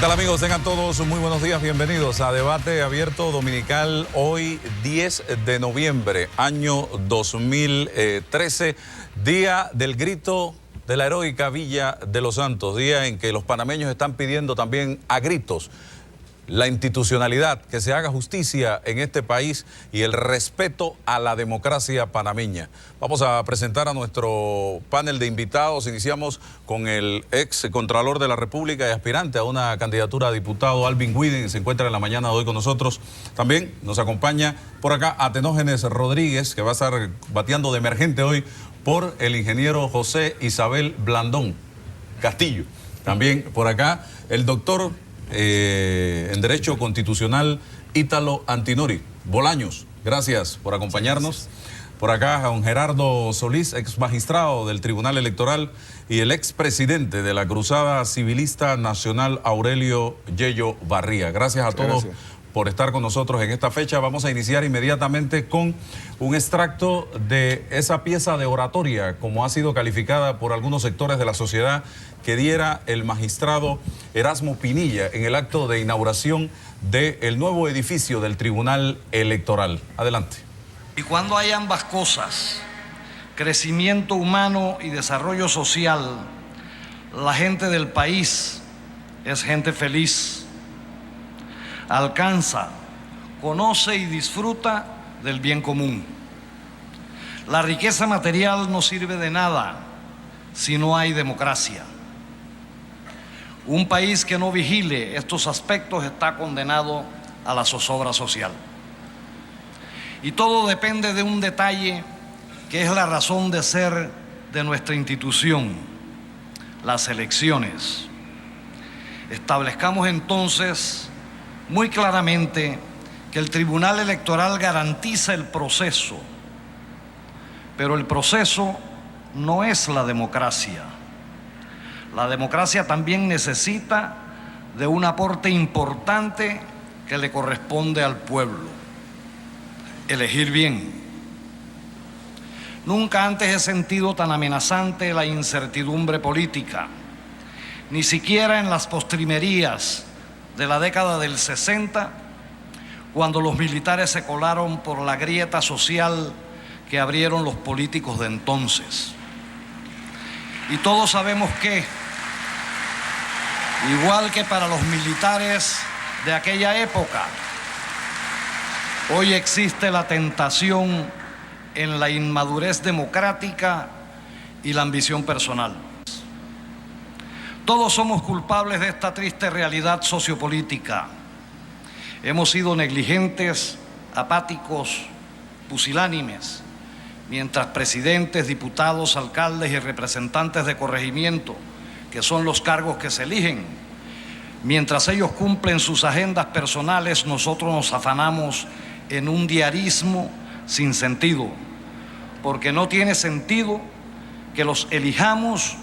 tal, amigos? Tengan todos muy buenos días, bienvenidos a Debate Abierto Dominical, hoy 10 de noviembre, año 2013, día del grito de la heroica Villa de los Santos, día en que los panameños están pidiendo también a gritos la institucionalidad, que se haga justicia en este país y el respeto a la democracia panameña. Vamos a presentar a nuestro panel de invitados. Iniciamos con el ex Contralor de la República y aspirante a una candidatura a diputado, Alvin Widen, que se encuentra en la mañana de hoy con nosotros. También nos acompaña por acá Atenógenes Rodríguez, que va a estar bateando de emergente hoy por el ingeniero José Isabel Blandón Castillo. También por acá el doctor en Derecho Constitucional Ítalo Antinori Bolaños, gracias por acompañarnos. Por acá don Gerardo Solís, ex magistrado del Tribunal Electoral y el ex presidente de la Cruzada Civilista Nacional, Aurelio Yello Barría. Gracias a todos por estar con nosotros en esta fecha. Vamos a iniciar inmediatamente con un extracto de esa pieza de oratoria, como ha sido calificada por algunos sectores de la sociedad, que diera el magistrado Erasmo Pinilla en el acto de inauguración del nuevo edificio del Tribunal Electoral. Adelante. Y cuando hay ambas cosas, crecimiento humano y desarrollo social, la gente del país es gente feliz, alcanza, conoce y disfruta del bien común. La riqueza material no sirve de nada si no hay democracia. Un país que no vigile estos aspectos está condenado a la zozobra social. Y todo depende de un detalle que es la razón de ser de nuestra institución, las elecciones. Establezcamos entonces muy claramente que el Tribunal Electoral garantiza el proceso, pero el proceso no es la democracia. La democracia también necesita de un aporte importante que le corresponde al pueblo: elegir bien. Nunca antes he sentido tan amenazante la incertidumbre política, ni siquiera en las postrimerías de la década del 60, cuando los militares se colaron por la grieta social que abrieron los políticos de entonces. Y todos sabemos que, igual que para los militares de aquella época, hoy existe la tentación en la inmadurez democrática y la ambición personal. Todos somos culpables de esta triste realidad sociopolítica. Hemos sido negligentes, apáticos, pusilánimes, mientras presidentes, diputados, alcaldes y representantes de corregimiento, que son los cargos que se eligen, mientras ellos cumplen sus agendas personales, nosotros nos afanamos en un diarismo sin sentido, porque no tiene sentido que los elijamos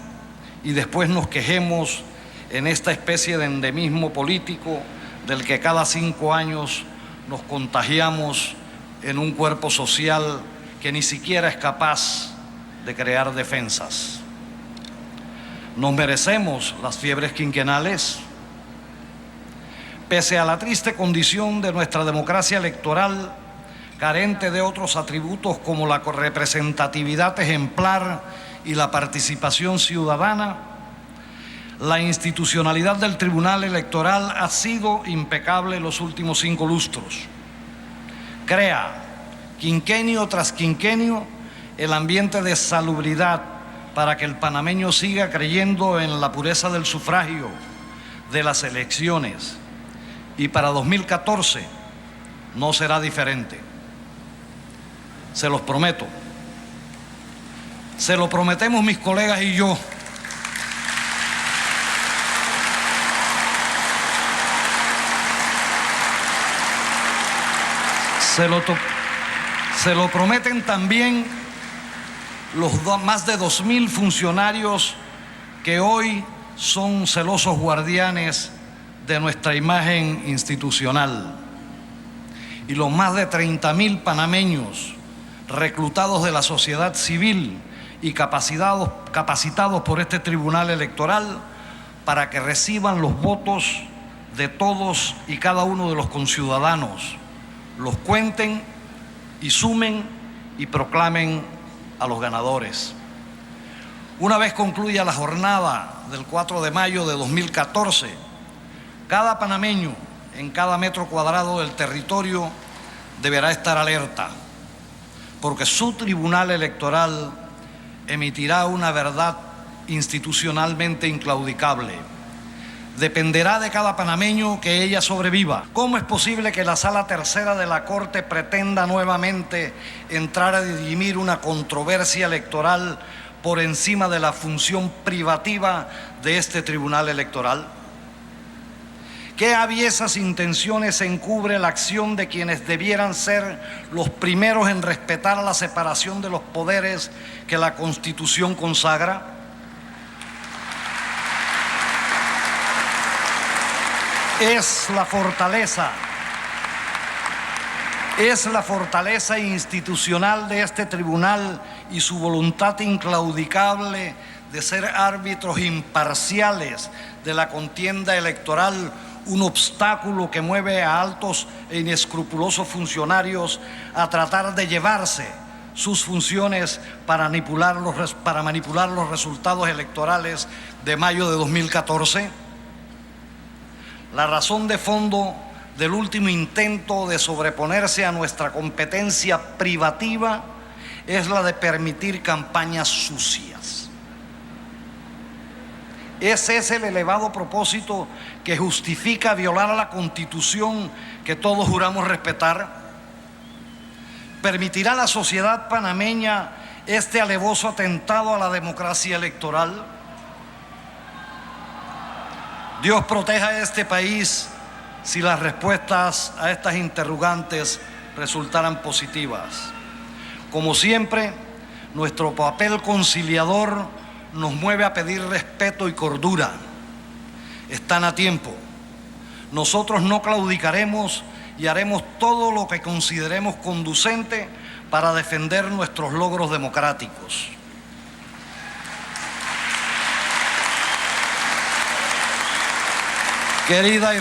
y después nos quejemos en esta especie de endemismo político del que cada 5 años nos contagiamos en un cuerpo social que ni siquiera es capaz de crear defensas. ¿Nos merecemos las fiebres quinquenales? Pese a la triste condición de nuestra democracia electoral, carente de otros atributos como la representatividad ejemplar y la participación ciudadana, la institucionalidad del Tribunal Electoral ha sido impecable en los últimos 5 lustros. Crea, quinquenio tras quinquenio, el ambiente de salubridad para que el panameño siga creyendo en la pureza del sufragio, de las elecciones. Y para 2014 no será diferente. Se los prometo. Se lo prometemos mis colegas y yo. Se lo prometen también los más de 2.000 funcionarios que hoy son celosos guardianes de nuestra imagen institucional, y los más de 30.000 panameños reclutados de la sociedad civil y capacitados por este Tribunal Electoral para que reciban los votos de todos y cada uno de los conciudadanos, los cuenten y sumen y proclamen a los ganadores. Una vez concluya la jornada del 4 de mayo de 2014, cada panameño en cada metro cuadrado del territorio deberá estar alerta, porque su tribunal electoral emitirá una verdad institucionalmente inclaudicable. Dependerá de cada panameño que ella sobreviva. ¿Cómo es posible que la Sala Tercera de la Corte pretenda nuevamente entrar a dirimir una controversia electoral por encima de la función privativa de este tribunal electoral? ¿Qué aviesas intenciones encubre la acción de quienes debieran ser los primeros en respetar la separación de los poderes que la Constitución consagra? Es la fortaleza institucional de este tribunal y su voluntad inclaudicable de ser árbitros imparciales de la contienda electoral, un obstáculo que mueve a altos e inescrupulosos funcionarios a tratar de llevarse sus funciones para manipular los resultados electorales de mayo de 2014. La razón de fondo del último intento de sobreponerse a nuestra competencia privativa es la de permitir campañas sucias. Ese es el elevado propósito que justifica violar la Constitución que todos juramos respetar. ¿Permitirá la sociedad panameña este alevoso atentado a la democracia electoral? Dios proteja a este país si las respuestas a estas interrogantes resultaran positivas. Como siempre, nuestro papel conciliador nos mueve a pedir respeto y cordura. Están a tiempo. Nosotros no claudicaremos y haremos todo lo que consideremos conducente para defender nuestros logros democráticos. Querida y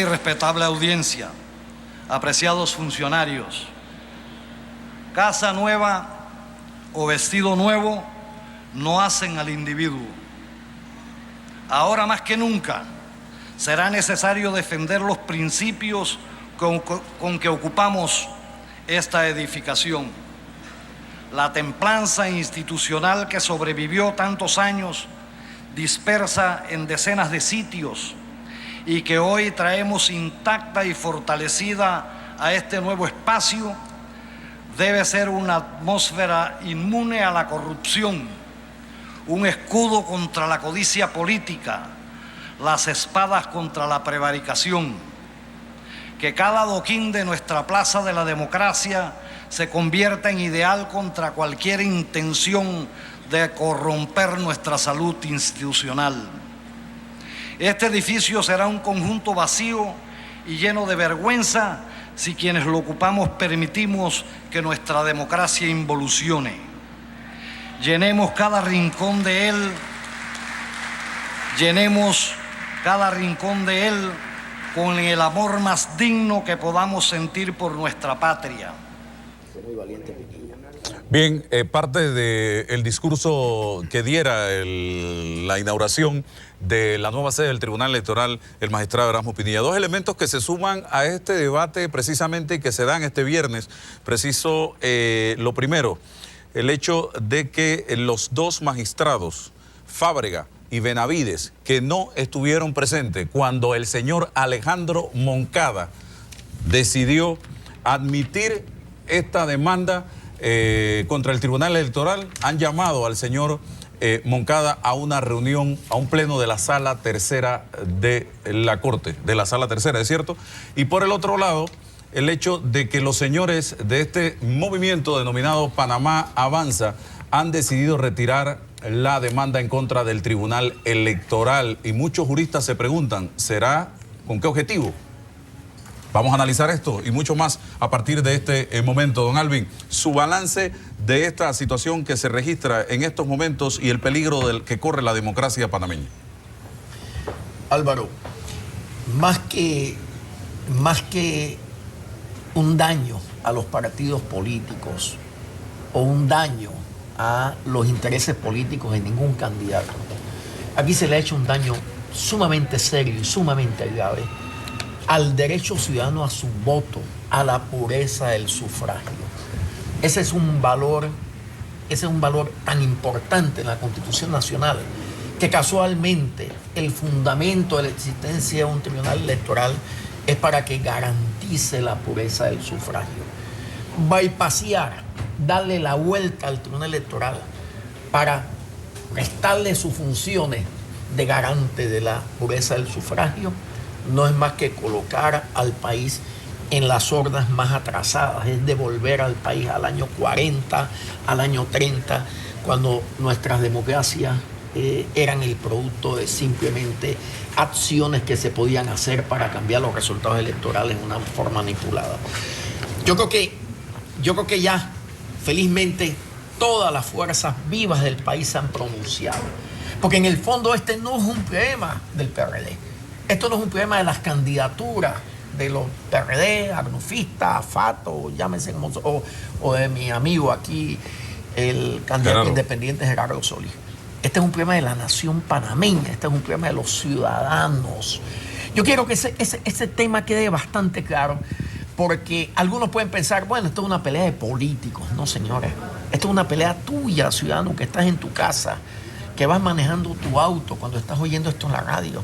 respetable audiencia, apreciados funcionarios, casa nueva o vestido nuevo no hacen al individuo. Ahora más que nunca será necesario defender los principios con que ocupamos esta edificación. La templanza institucional que sobrevivió tantos años dispersa en decenas de sitios y que hoy traemos intacta y fortalecida a este nuevo espacio, debe ser una atmósfera inmune a la corrupción, un escudo contra la codicia política, las espadas contra la prevaricación. Que cada adoquín de nuestra plaza de la democracia se convierta en ideal contra cualquier intención de corromper nuestra salud institucional. Este edificio será un conjunto vacío y lleno de vergüenza si quienes lo ocupamos permitimos que nuestra democracia involucione. Llenemos cada rincón de él con el amor más digno que podamos sentir por nuestra patria. Bien, parte del discurso que diera la inauguración de la nueva sede del Tribunal Electoral, el magistrado Erasmo Pinilla. Dos elementos que se suman a este debate precisamente y que se dan este viernes. Preciso, lo primero, el hecho de que los dos magistrados, Fábrega y Benavides, que no estuvieron presentes cuando el señor Alejandro Moncada decidió admitir esta demanda contra el Tribunal Electoral, han llamado al señor Moncada a una reunión, a un pleno de la Sala Tercera de la Corte, de la Sala Tercera, ¿es cierto? Y por el otro lado, el hecho de que los señores de este movimiento denominado Panamá Avanza han decidido retirar la demanda en contra del Tribunal Electoral. Y muchos juristas se preguntan, ¿será con qué objetivo? Vamos a analizar esto y mucho más a partir de este momento. Don Alvin, su balance de esta situación que se registra en estos momentos y el peligro del que corre la democracia panameña. Álvaro, más que un daño a los partidos políticos o un daño a los intereses políticos de ningún candidato, aquí se le ha hecho un daño sumamente serio y sumamente grave al derecho ciudadano a su voto, a la pureza del sufragio. Ese es un valor tan importante en la Constitución Nacional que casualmente el fundamento de la existencia de un tribunal electoral es para que garantice la pureza del sufragio. Bypassear, darle la vuelta al tribunal electoral para restarle sus funciones de garante de la pureza del sufragio, no es más que colocar al país en las hordas más atrasadas, es devolver al país al año 40, al año 30, cuando nuestras democracias eran el producto de simplemente acciones que se podían hacer para cambiar los resultados electorales de una forma manipulada. Yo creo que ya, felizmente, todas las fuerzas vivas del país se han pronunciado. Porque en el fondo este no es un problema del PRD. Esto no es un problema de las candidaturas de los PRD, Arnufista, Fato, llámese como, o de mi amigo aquí, el candidato independiente Gerardo Solís. Este es un problema de la nación panameña, este es un problema de los ciudadanos. Yo quiero que ese tema quede bastante claro, porque algunos pueden pensar, bueno, esto es una pelea de políticos. No, señores, esto es una pelea tuya, ciudadano, que estás en tu casa, que vas manejando tu auto cuando estás oyendo esto en la radio,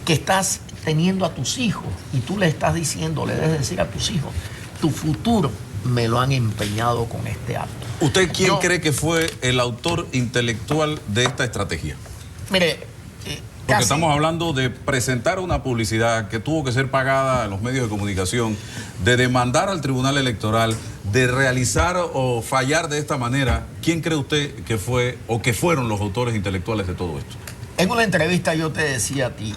que estás teniendo a tus hijos y tú le estás diciendo, le debes decir a tus hijos, tu futuro me lo han empeñado con este acto. ¿Usted quién cree que fue el autor intelectual de esta estrategia? Mire, porque estamos hablando de presentar una publicidad que tuvo que ser pagada a los medios de comunicación, de demandar al Tribunal Electoral, de realizar o fallar de esta manera. ¿Quién cree usted que fue o que fueron los autores intelectuales de todo esto? En una entrevista yo te decía a ti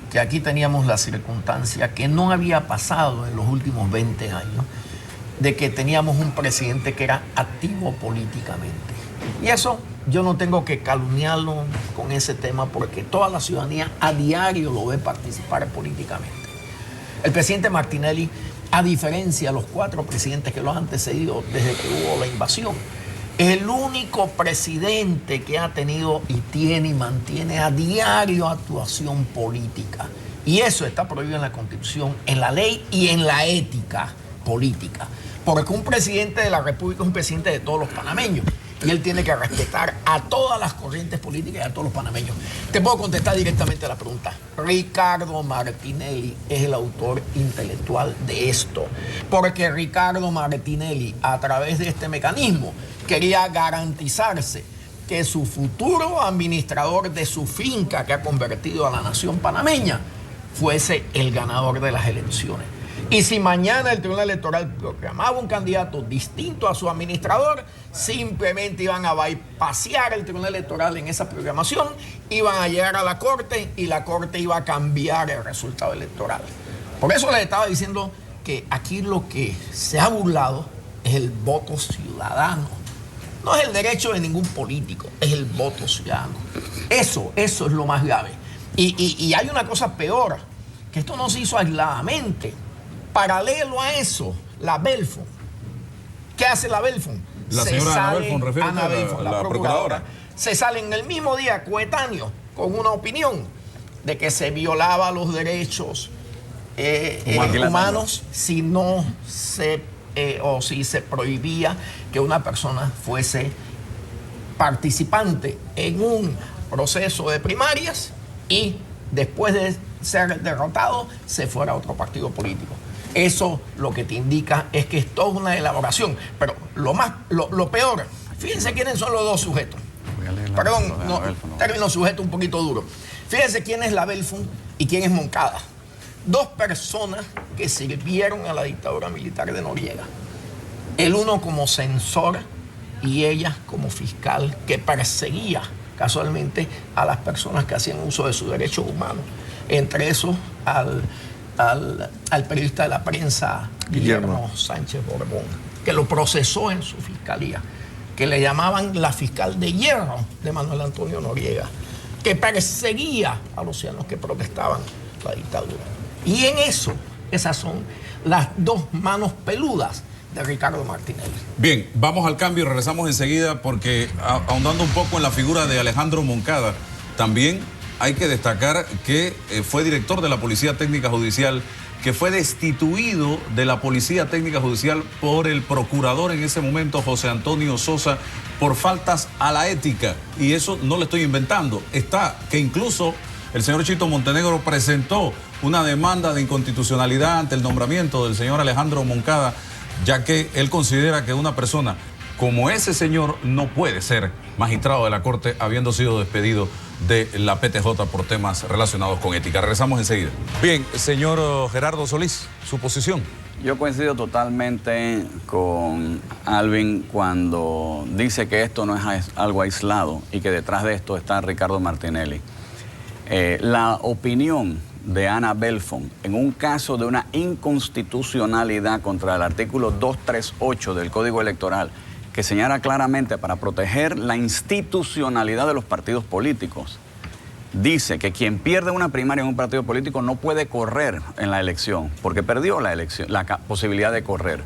que aquí teníamos la circunstancia que no había pasado en los últimos 20 años, de que teníamos un presidente que era activo políticamente. Y eso yo no tengo que calumniarlo con ese tema porque toda la ciudadanía a diario lo ve participar políticamente. El presidente Martinelli, a diferencia de los 4 presidentes que lo han antecedido desde que hubo la invasión, es el único presidente que ha tenido y tiene y mantiene a diario actuación política. Y eso está prohibido en la Constitución, en la ley y en la ética política. Porque un presidente de la República es un presidente de todos los panameños. Y él tiene que respetar a todas las corrientes políticas y a todos los panameños. Te puedo contestar directamente a la pregunta. Ricardo Martinelli es el autor intelectual de esto. Porque Ricardo Martinelli, a través de este mecanismo, quería garantizarse que su futuro administrador de su finca, que ha convertido a la nación panameña, fuese el ganador de las elecciones. Y si mañana el Tribunal Electoral proclamaba un candidato distinto a su administrador, simplemente iban a bypassear el Tribunal Electoral en esa programación, iban a llegar a la Corte y la Corte iba a cambiar el resultado electoral. Por eso les estaba diciendo que aquí lo que se ha burlado es el voto ciudadano. No es el derecho de ningún político, es el voto ciudadano. Eso es lo más grave. Y hay una cosa peor, que esto no se hizo aisladamente. Paralelo a eso, la Belfon. ¿Qué hace la Belfon? La señora Ana Belfon, refiere a la procuradora. Se sale en el mismo día, coetáneo, con una opinión de que se violaba los derechos humanos si no se o si se prohibía que una persona fuese participante en un proceso de primarias y después de ser derrotado se fuera a otro partido político. Eso lo que te indica es que es toda una elaboración. Pero lo peor, fíjense quiénes son los dos sujetos. Perdón, término sujeto un poquito duro. Fíjense quién es la Belfon y quién es Moncada. 2 personas que sirvieron a la dictadura militar de Noriega. El uno como censor y ella como fiscal que perseguía casualmente a las personas que hacían uso de sus derechos humanos. Entre esos al al periodista de la prensa Guillermo Sánchez Borbón, que lo procesó en su fiscalía, que le llamaban la fiscal de hierro de Manuel Antonio Noriega, que perseguía a los ciudadanos que protestaban la dictadura. Y en eso, esas son las dos manos peludas de Ricardo Martinelli. Bien, vamos al cambio y regresamos enseguida porque ahondando un poco en la figura de Alejandro Moncada, también hay que destacar que fue director de la Policía Técnica Judicial, que fue destituido de la Policía Técnica Judicial por el procurador en ese momento, José Antonio Sosa, por faltas a la ética. Y eso no lo estoy inventando. Está que incluso el señor Chito Montenegro presentó una demanda de inconstitucionalidad ante el nombramiento del señor Alejandro Moncada, ya que él considera que una persona como ese señor no puede ser magistrado de la Corte habiendo sido despedido de la PTJ por temas relacionados con ética. Regresamos enseguida. Bien, señor Gerardo Solís, su posición. Yo coincido totalmente con Alvin cuando dice que esto no es algo aislado y que detrás de esto está Ricardo Martinelli. La opinión de Ana Belfont en un caso de una inconstitucionalidad contra el artículo 238 del Código Electoral, que señala claramente para proteger la institucionalidad de los partidos políticos, dice que quien pierde una primaria en un partido político no puede correr en la elección, porque perdió la elección, la posibilidad de correr.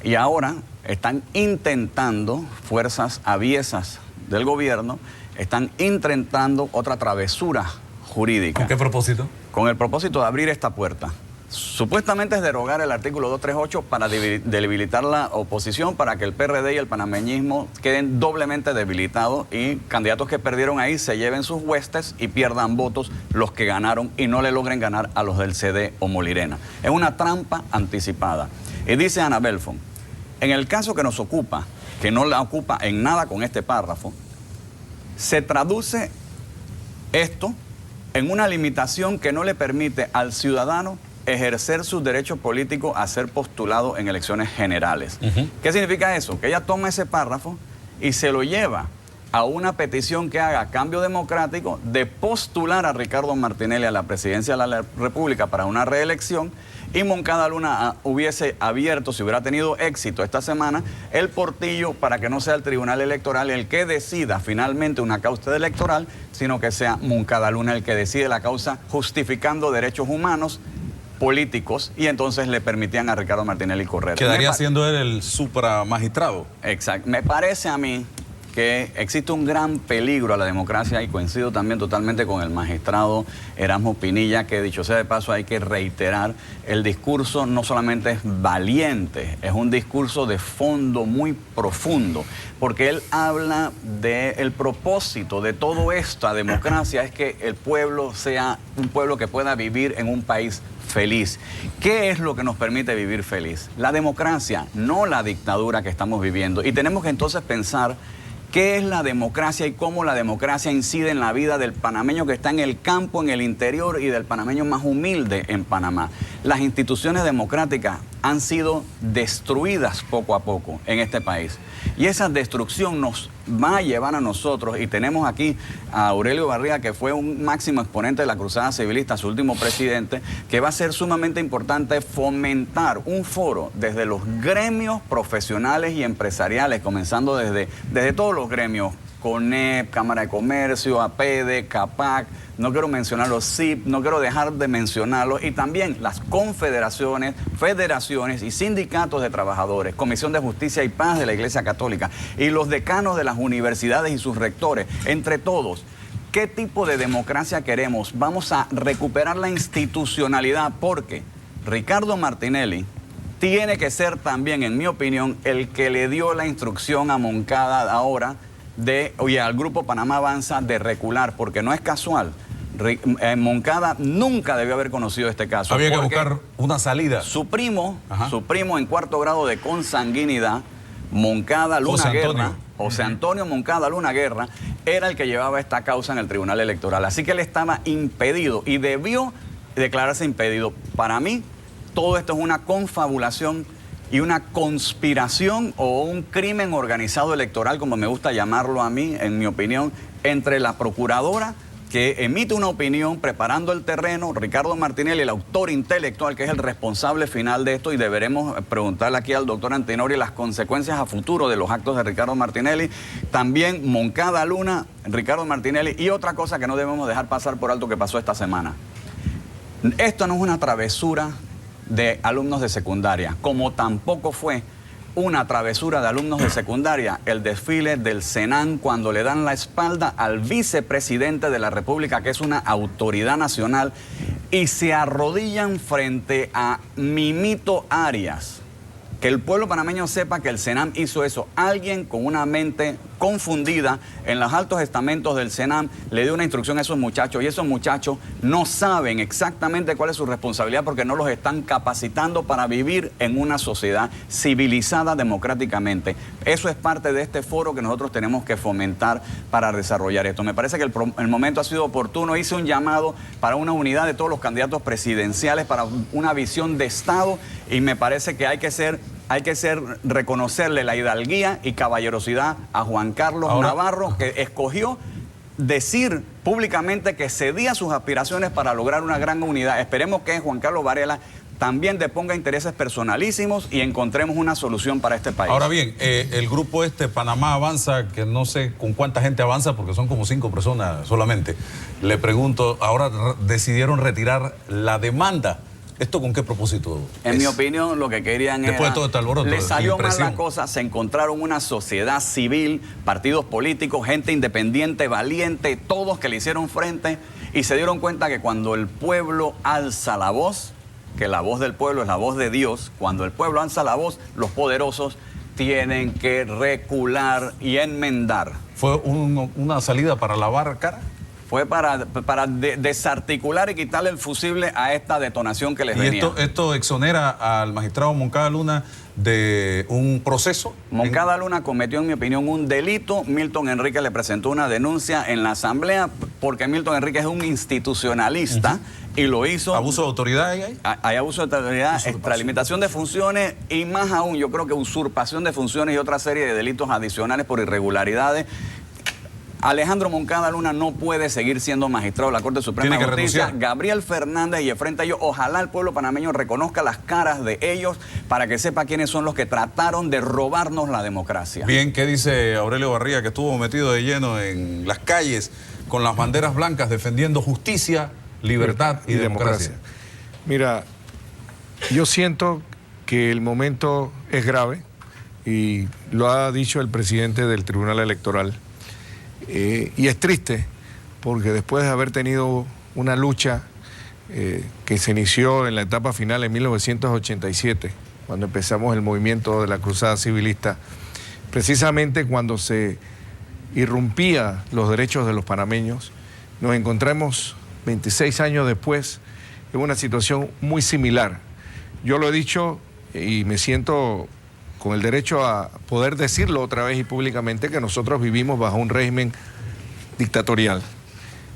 Y ahora están intentando, fuerzas aviesas del gobierno, están intentando otra travesura jurídica. ¿Con qué propósito? Con el propósito de abrir esta puerta. Supuestamente es derogar el artículo 238 para debilitar la oposición, para que el PRD y el panameñismo queden doblemente debilitados y candidatos que perdieron ahí se lleven sus huestes y pierdan votos los que ganaron y no le logren ganar a los del CD o Molirena. Es una trampa anticipada. Y dice Ana Belfont, en el caso que nos ocupa, que no la ocupa en nada con este párrafo, se traduce esto en una limitación que no le permite al ciudadano ejercer su derecho político a ser postulado en elecciones generales. ¿Qué significa eso? Que ella toma ese párrafo y se lo lleva a una petición que haga Cambio Democrático de postular a Ricardo Martinelli a la presidencia de la República para una reelección, y Moncada Luna hubiese abierto, si hubiera tenido éxito esta semana, el portillo para que no sea el Tribunal Electoral el que decida finalmente una causa electoral, sino que sea Moncada Luna el que decide la causa justificando derechos humanos políticos, y entonces le permitían a Ricardo Martinelli correr. Quedaría siendo él el supramagistrado. Exacto. Me parece a mí que existe un gran peligro a la democracia, y coincido también totalmente con el magistrado Erasmo Pinilla, que dicho sea de paso hay que reiterar, el discurso no solamente es valiente, es un discurso de fondo muy profundo, porque él habla del propósito de todo esto, la democracia, es que el pueblo sea un pueblo que pueda vivir en un país feliz. ¿Qué es lo que nos permite vivir feliz? La democracia, no la dictadura que estamos viviendo. Y tenemos que entonces pensar qué es la democracia y cómo la democracia incide en la vida del panameño que está en el campo, en el interior, y del panameño más humilde en Panamá. Las instituciones democráticas han sido destruidas poco a poco en este país. Y esa destrucción nos va a llevar a nosotros, y tenemos aquí a Aurelio Barriga, que fue un máximo exponente de la cruzada civilista, su último presidente, que va a ser sumamente importante fomentar un foro desde los gremios profesionales y empresariales, comenzando desde todos los gremios, CONEP, Cámara de Comercio, APEDE, CAPAC, no quiero mencionar los CIP, no quiero dejar de mencionarlos, y también las confederaciones, federaciones y sindicatos de trabajadores, Comisión de Justicia y Paz de la Iglesia Católica y los decanos de las universidades y sus rectores, entre todos. ¿Qué tipo de democracia queremos? Vamos a recuperar la institucionalidad, porque Ricardo Martinelli tiene que ser también, en mi opinión, el que le dio la instrucción a Moncada ahora al Grupo Panamá Avanza de recular, porque no es casual. Moncada nunca debió haber conocido este caso. Había que buscar una salida. Su primo en cuarto grado de consanguinidad, Moncada Luna Guerra, José Antonio Moncada Luna Guerra, era el que llevaba esta causa en el Tribunal Electoral. Así que él estaba impedido y debió declararse impedido. Para mí, todo esto es una confabulación y una conspiración o un crimen organizado electoral, como me gusta llamarlo a mí, en mi opinión, entre la procuradora que emite una opinión preparando el terreno, Ricardo Martinelli, el autor intelectual, que es el responsable final de esto, y deberemos preguntarle aquí al doctor Antenori las consecuencias a futuro de los actos de Ricardo Martinelli. También Moncada Luna, Ricardo Martinelli, y otra cosa que no debemos dejar pasar por alto que pasó esta semana. Esto no es una travesura de alumnos de secundaria, como tampoco fue una travesura de alumnos de secundaria el desfile del Senam cuando le dan la espalda al vicepresidente de la República, que es una autoridad nacional, y se arrodillan frente a Mimito Arias. Que el pueblo panameño sepa que el Senam hizo eso. Alguien con una mente confundida en los altos estamentos del Senam le dio una instrucción a esos muchachos, y esos muchachos no saben exactamente cuál es su responsabilidad porque no los están capacitando para vivir en una sociedad civilizada democráticamente. Eso es parte de este foro que nosotros tenemos que fomentar para desarrollar esto. Me parece que el momento ha sido oportuno. Hice un llamado para una unidad de todos los candidatos presidenciales, para una visión de Estado, y me parece que hay que reconocerle la hidalguía y caballerosidad a Juan Carlos Navarro, que escogió decir públicamente que cedía sus aspiraciones para lograr una gran unidad. Esperemos que Juan Carlos Varela también deponga intereses personalísimos y encontremos una solución para este país. Ahora bien, el grupo Panamá Avanza, que no sé con cuánta gente avanza porque son como 5 personas solamente, le pregunto, ahora decidieron retirar la demanda. ¿Esto con qué propósito? En mi opinión, lo que querían después de todo este alboroto, le salió mal la cosa, se encontraron una sociedad civil, partidos políticos, gente independiente, valiente, todos que le hicieron frente, y se dieron cuenta que cuando el pueblo alza la voz, que la voz del pueblo es la voz de Dios, cuando el pueblo alza la voz, los poderosos tienen que recular y enmendar. ¿Fue una salida para lavar cara? Fue para desarticular y quitarle el fusible a esta detonación que les venía. ¿Esto exonera al magistrado Moncada Luna de un proceso? Moncada Luna cometió, en mi opinión, un delito. Milton Enrique le presentó una denuncia en la Asamblea porque Milton Enrique es un institucionalista y lo hizo... ¿Abuso de autoridad ahí? Hay abuso de autoridad, extralimitación de funciones y más aún, yo creo que usurpación de funciones y otra serie de delitos adicionales por irregularidades. Alejandro Moncada Luna no puede seguir siendo magistrado de la Corte Suprema de Justicia. Gabriel Fernández, y frente a ellos, ojalá el pueblo panameño reconozca las caras de ellos para que sepa quiénes son los que trataron de robarnos la democracia. Bien, ¿qué dice Aurelio Barría, que estuvo metido de lleno en las calles con las banderas blancas defendiendo justicia, libertad y democracia? Mira, yo siento que el momento es grave y lo ha dicho el presidente del Tribunal Electoral. Y es triste porque después de haber tenido una lucha que se inició en la etapa final en 1987, cuando empezamos el movimiento de la Cruzada Civilista, precisamente cuando se irrumpía los derechos de los panameños, nos encontramos 26 años después en una situación muy similar. Yo lo he dicho y me siento con el derecho a poder decirlo otra vez y públicamente, que nosotros vivimos bajo un régimen dictatorial,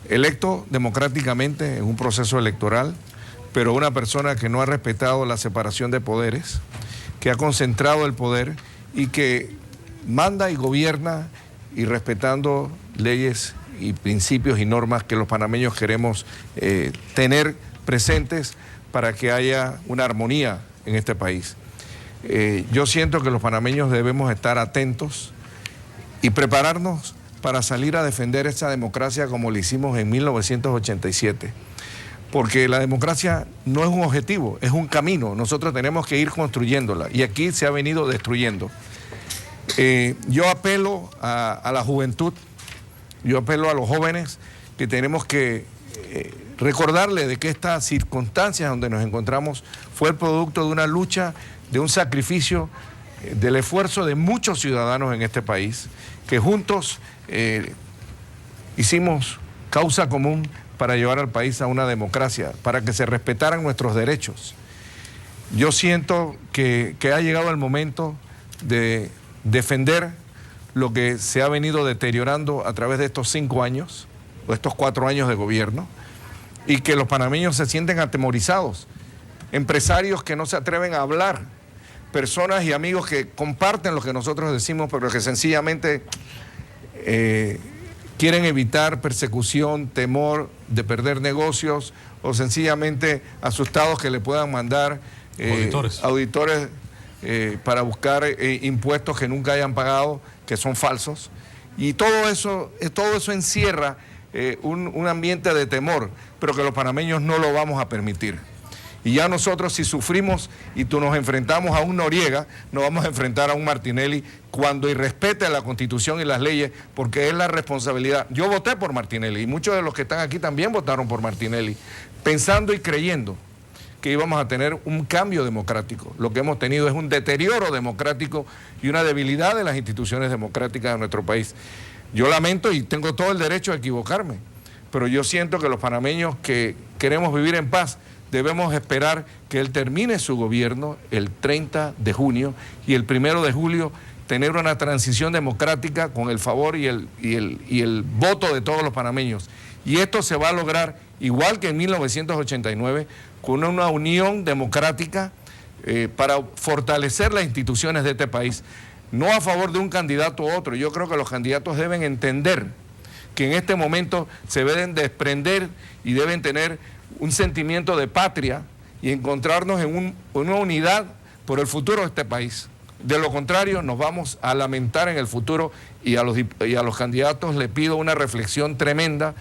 electo democráticamente en un proceso electoral, pero una persona que no ha respetado la separación de poderes, que ha concentrado el poder y que manda y gobierna y respetando leyes y principios y normas que los panameños queremos tener presentes para que haya una armonía en este país. Yo siento que los panameños debemos estar atentos y prepararnos para salir a defender esta democracia como lo hicimos en 1987. Porque la democracia no es un objetivo, es un camino. Nosotros tenemos que ir construyéndola y aquí se ha venido destruyendo. Yo apelo a la juventud, yo apelo a los jóvenes que tenemos que recordarle de que estas circunstancias donde nos encontramos fue el producto de una lucha, de un sacrificio, del esfuerzo de muchos ciudadanos en este país, que juntos hicimos causa común para llevar al país a una democracia, para que se respetaran nuestros derechos. Yo siento que ha llegado el momento de defender lo que se ha venido deteriorando a través de estos 5 años, o estos 4 años de gobierno, y que los panameños se sienten atemorizados. Empresarios que no se atreven a hablar, personas y amigos que comparten lo que nosotros decimos, pero que sencillamente quieren evitar persecución, temor de perder negocios o sencillamente asustados que le puedan mandar auditores para buscar impuestos que nunca hayan pagado, que son falsos. Y todo eso encierra un ambiente de temor, pero que los panameños no lo vamos a permitir. Y ya nosotros, si sufrimos y nos enfrentamos a un Noriega, nos vamos a enfrentar a un Martinelli cuando irrespete la Constitución y las leyes, porque es la responsabilidad. Yo voté por Martinelli y muchos de los que están aquí también votaron por Martinelli, pensando y creyendo que íbamos a tener un cambio democrático. Lo que hemos tenido es un deterioro democrático y una debilidad de las instituciones democráticas de nuestro país. Yo lamento y tengo todo el derecho a equivocarme, pero yo siento que los panameños que queremos vivir en paz debemos esperar que él termine su gobierno el 30 de junio y el 1 de julio tener una transición democrática con el favor y el voto de todos los panameños. Y esto se va a lograr igual que en 1989 con una unión democrática para fortalecer las instituciones de este país, no a favor de un candidato u otro. Yo creo que los candidatos deben entender que en este momento se deben desprender y deben tener un sentimiento de patria y encontrarnos en una unidad por el futuro de este país. De lo contrario, nos vamos a lamentar en el futuro y a los candidatos les pido una reflexión tremenda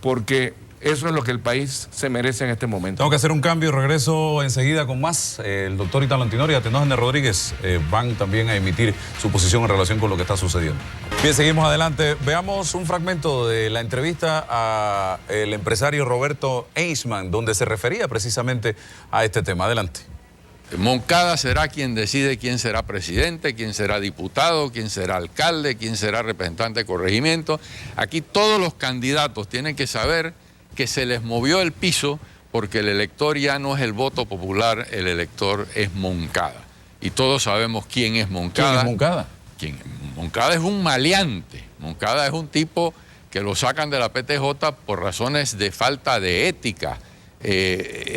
porque eso es lo que el país se merece en este momento. Tengo que hacer un cambio y regreso enseguida con más. El doctor Italo Antinori y Atenógenes Rodríguez van también a emitir su posición en relación con lo que está sucediendo. Bien, seguimos adelante. Veamos un fragmento de la entrevista al empresario Roberto Eisman, donde se refería precisamente a este tema. Adelante. Moncada será quien decide quién será presidente, quién será diputado, quién será alcalde, quién será representante de corregimiento. Aquí todos los candidatos tienen que saber que se les movió el piso porque el elector ya no es el voto popular, el elector es Moncada. Y todos sabemos quién es Moncada. ¿Quién es Moncada? Moncada es un maleante. Moncada es un tipo que lo sacan de la PTJ por razones de falta de ética.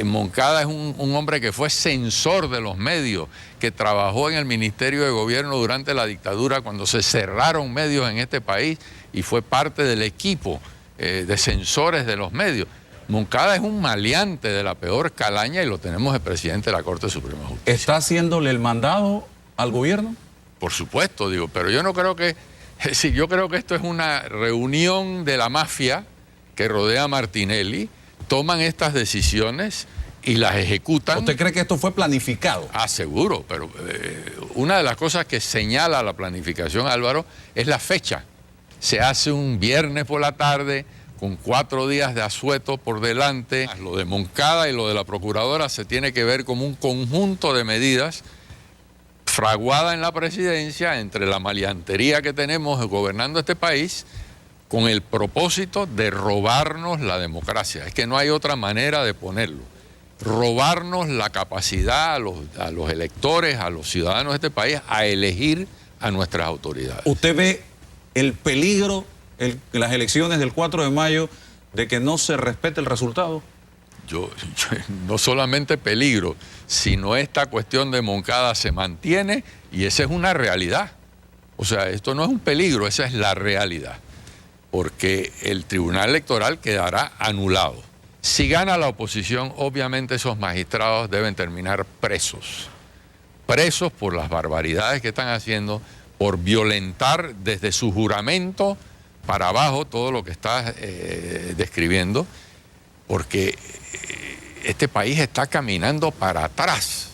Moncada es un hombre que fue censor de los medios, que trabajó en el Ministerio de Gobierno durante la dictadura cuando se cerraron medios en este país y fue parte del equipo de censores de los medios. Moncada es un maleante de la peor calaña y lo tenemos de presidente de la Corte Suprema de Justicia. ¿Está haciéndole el mandado al gobierno? Por supuesto, digo, pero yo no creo que... Es decir, yo creo que esto es una reunión de la mafia que rodea a Martinelli, toman estas decisiones y las ejecutan. ¿Usted cree que esto fue planificado? Ah, seguro, pero una de las cosas que señala la planificación, Álvaro, es la fecha. Se hace un viernes por la tarde, con 4 días de asueto por delante. Lo de Moncada y lo de la procuradora se tiene que ver como un conjunto de medidas fraguada en la presidencia entre la maleantería que tenemos gobernando este país con el propósito de robarnos la democracia. Es que no hay otra manera de ponerlo. Robarnos la capacidad a los electores, a los ciudadanos de este país, a elegir a nuestras autoridades. ¿Usted ve el peligro en las elecciones del 4 de mayo de que no se respete el resultado? Yo no solamente peligro, sino esta cuestión de Moncada se mantiene y esa es una realidad. O sea, esto no es un peligro, esa es la realidad. Porque el Tribunal Electoral quedará anulado. Si gana la oposición, obviamente esos magistrados deben terminar presos. Presos por las barbaridades que están haciendo, por violentar desde su juramento para abajo todo lo que está describiendo, porque este país está caminando para atrás.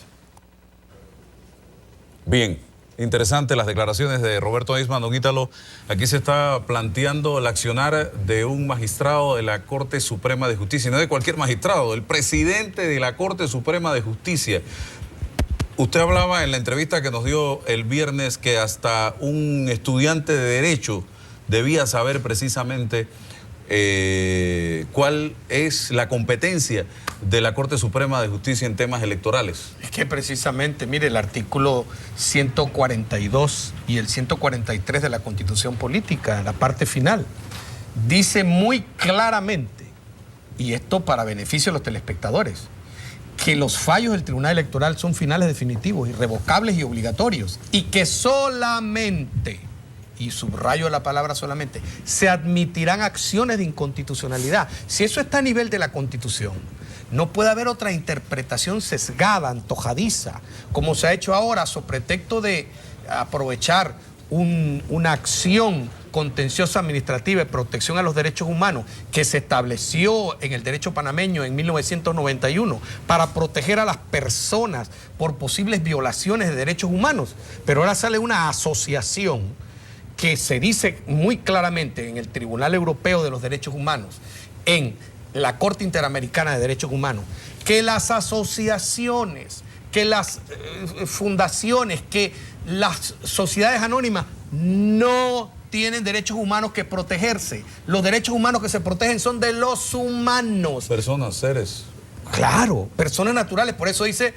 Bien, interesante las declaraciones de Roberto Eisman. Don Italo, aquí se está planteando el accionar de un magistrado de la Corte Suprema de Justicia, no de cualquier magistrado, del presidente de la Corte Suprema de Justicia. Usted hablaba en la entrevista que nos dio el viernes que hasta un estudiante de Derecho debía saber precisamente cuál es la competencia de la Corte Suprema de Justicia en temas electorales. Es que precisamente, mire, el artículo 142 y el 143 de la Constitución Política, la parte final, dice muy claramente, y esto para beneficio de los telespectadores, que los fallos del Tribunal Electoral son finales definitivos, irrevocables y obligatorios, y que solamente, y subrayo la palabra solamente, se admitirán acciones de inconstitucionalidad. Si eso está a nivel de la Constitución, no puede haber otra interpretación sesgada, antojadiza, como se ha hecho ahora, sobre pretexto de aprovechar una acción contenciosa administrativa de protección a los derechos humanos que se estableció en el derecho panameño en 1991 para proteger a las personas por posibles violaciones de derechos humanos. Pero ahora sale una asociación que se dice muy claramente en el Tribunal Europeo de los Derechos Humanos, en la Corte Interamericana de Derechos Humanos, que las asociaciones, que las fundaciones, que las sociedades anónimas no tienen derechos humanos que protegerse. Los derechos humanos que se protegen son de los humanos. Personas, seres. Claro, personas naturales. Por eso dice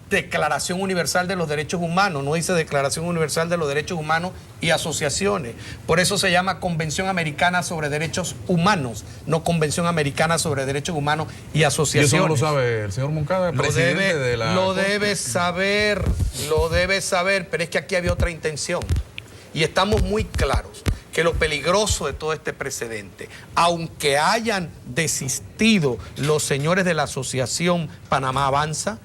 Declaración Universal de los Derechos Humanos, no dice Declaración Universal de los Derechos Humanos y asociaciones. Por eso se llama Convención Americana sobre Derechos Humanos, no Convención Americana sobre Derechos Humanos y asociaciones. ¿Y eso no lo sabe el señor Moncada, presidente de la Lo Corte? debe saber, pero es que aquí había otra intención. Y estamos muy claros que lo peligroso de todo este precedente, aunque hayan desistido los señores de la Asociación Panamá Avanza,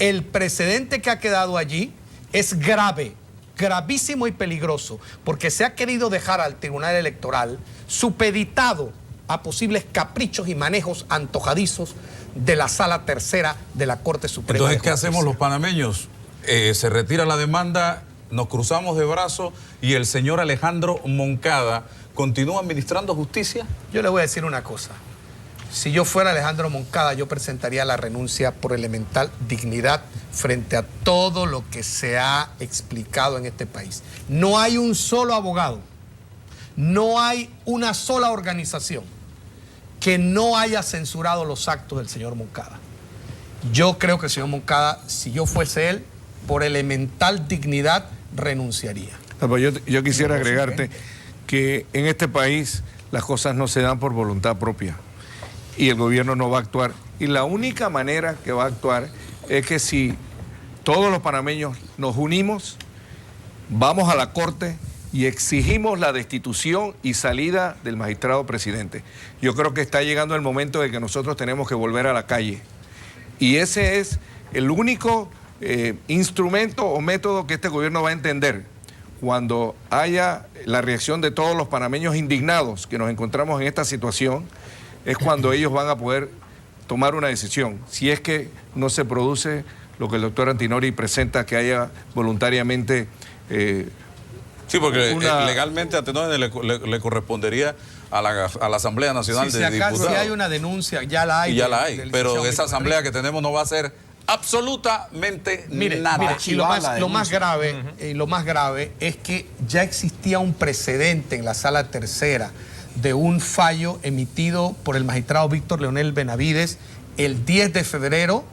el precedente que ha quedado allí es grave, gravísimo y peligroso, porque se ha querido dejar al Tribunal Electoral supeditado a posibles caprichos y manejos antojadizos de la Sala Tercera de la Corte Suprema. Entonces, de ¿qué Justicia. hacemos los panameños? Se retira la demanda, nos cruzamos de brazos y el señor Alejandro Moncada continúa administrando justicia. Yo le voy a decir una cosa. Si yo fuera Alejandro Moncada, yo presentaría la renuncia por elemental dignidad frente a todo lo que se ha explicado en este país. No hay un solo abogado, no hay una sola organización que no haya censurado los actos del señor Moncada. Yo creo que el señor Moncada, si yo fuese él, por elemental dignidad renunciaría. Yo quisiera agregarte que en este país las cosas no se dan por voluntad propia y el gobierno no va a actuar. Y la única manera que va a actuar es que si todos los panameños nos unimos, vamos a la Corte y exigimos la destitución y salida del magistrado presidente. Yo creo que está llegando el momento de que nosotros tenemos que volver a la calle. Y ese es el único instrumento o método que este gobierno va a entender cuando haya la reacción de todos los panameños indignados que nos encontramos en esta situación. Es cuando ellos van a poder tomar una decisión. Si es que no se produce lo que el doctor Antinori presenta, que haya voluntariamente... sí, porque legalmente a Antinori le correspondería a la Asamblea Nacional de Diputados. Si hay una denuncia, ya la hay. Y ya la hay, pero esa asamblea que tenemos no va a hacer absolutamente nada. Mire, y lo más grave es que ya existía un precedente en la Sala Tercera de un fallo emitido por el magistrado Víctor Leonel Benavides el 10 de febrero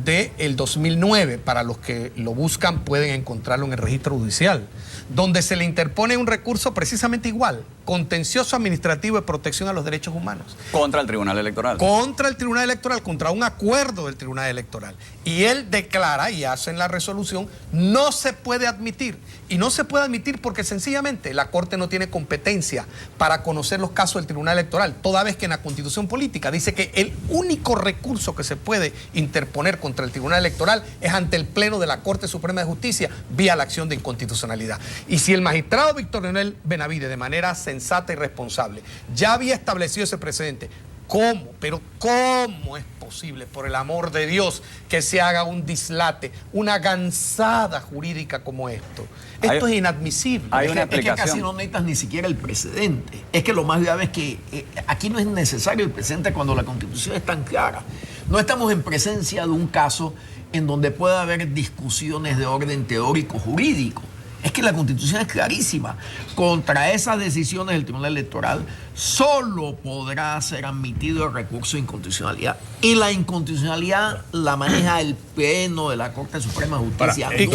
del 2009. Para los que lo buscan pueden encontrarlo en el registro judicial, donde se le interpone un recurso precisamente igual, contencioso administrativo de protección a los derechos humanos. Contra el Tribunal Electoral. Contra el Tribunal Electoral, contra un acuerdo del Tribunal Electoral. Y él declara y hace en la resolución, no se puede admitir. Y no se puede admitir porque sencillamente la Corte no tiene competencia para conocer los casos del Tribunal Electoral, toda vez que en la Constitución Política dice que el único recurso que se puede interponer contra el Tribunal Electoral es ante el Pleno de la Corte Suprema de Justicia vía la acción de inconstitucionalidad. Y si el magistrado Víctor Leonel Benavides, de manera sensata y responsable, ya había establecido ese precedente, ¿cómo? Pero ¿cómo es posible, por el amor de Dios, que se haga un dislate, una gansada jurídica como esto? Esto es inadmisible. Hay una Es que explicación. casi no necesitas ni siquiera el precedente. Es que lo más grave es que aquí no es necesario el precedente cuando la Constitución es tan clara. No estamos en presencia de un caso en donde pueda haber discusiones de orden teórico jurídico. Es que la Constitución es clarísima. Contra esas decisiones del Tribunal Electoral solo podrá ser admitido el recurso de inconstitucionalidad. Y la inconstitucionalidad la maneja el Pleno de la Corte Suprema de Justicia. ¿Y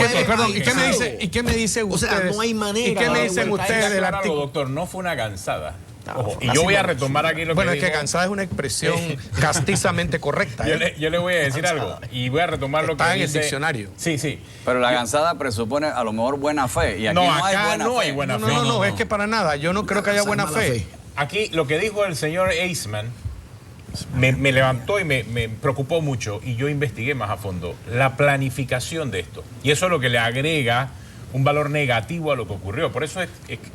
qué me dice usted? O sea, no hay manera. ¿Y qué me dicen ustedes del Claro, artículo? doctor, no fue una gansada. Ojo, y yo voy a retomar aquí lo Bueno, que es que dijo. cansada es una expresión castizamente correcta. Yo le voy a decir algo y voy a retomar lo que Está en el dice. diccionario. Sí. Pero la gansada presupone a lo mejor buena fe. Y aquí No, no, hay acá buena no fe. hay buena fe. No, es que para nada. Yo no creo que haya buena fe. Aquí lo que dijo el señor Eisman me levantó y me preocupó mucho y yo investigué más a fondo la planificación de esto. Y eso es lo que le agrega un valor negativo a lo que ocurrió. Por eso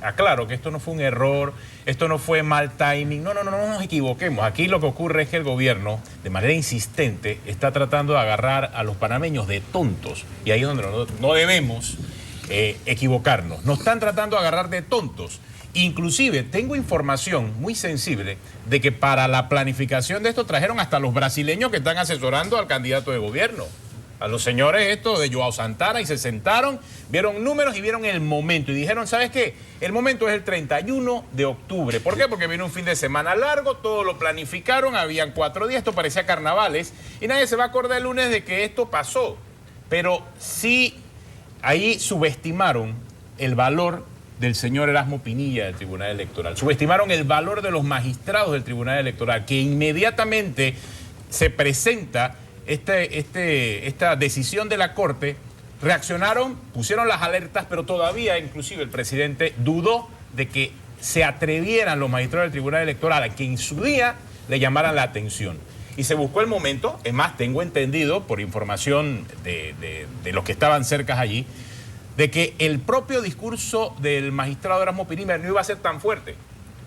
aclaro que esto no fue un error, esto no fue mal timing. No nos equivoquemos. Aquí lo que ocurre es que el gobierno, de manera insistente, está tratando de agarrar a los panameños de tontos. Y ahí es donde no debemos equivocarnos. Nos están tratando de agarrar de tontos. Inclusive tengo información muy sensible de que para la planificación de esto trajeron hasta los brasileños que están asesorando al candidato de gobierno. A los señores estos de Joao Santana, y se sentaron, vieron números y vieron el momento. Y dijeron, ¿sabes qué? El momento es el 31 de octubre. ¿Por qué? Porque viene un fin de semana largo, todo lo planificaron, habían 4 días, esto parecía carnavales. Y nadie se va a acordar el lunes de que esto pasó. Pero sí, ahí subestimaron el valor del señor Erasmo Pinilla del Tribunal Electoral. Subestimaron el valor de los magistrados del Tribunal Electoral, que inmediatamente se presenta esta decisión de la Corte, reaccionaron, pusieron las alertas, pero todavía inclusive el presidente dudó de que se atrevieran los magistrados del Tribunal Electoral a que en su día le llamaran la atención. Y se buscó el momento, es más, tengo entendido por información de los que estaban cerca allí, de que el propio discurso del magistrado Erasmo Pinilla no iba a ser tan fuerte.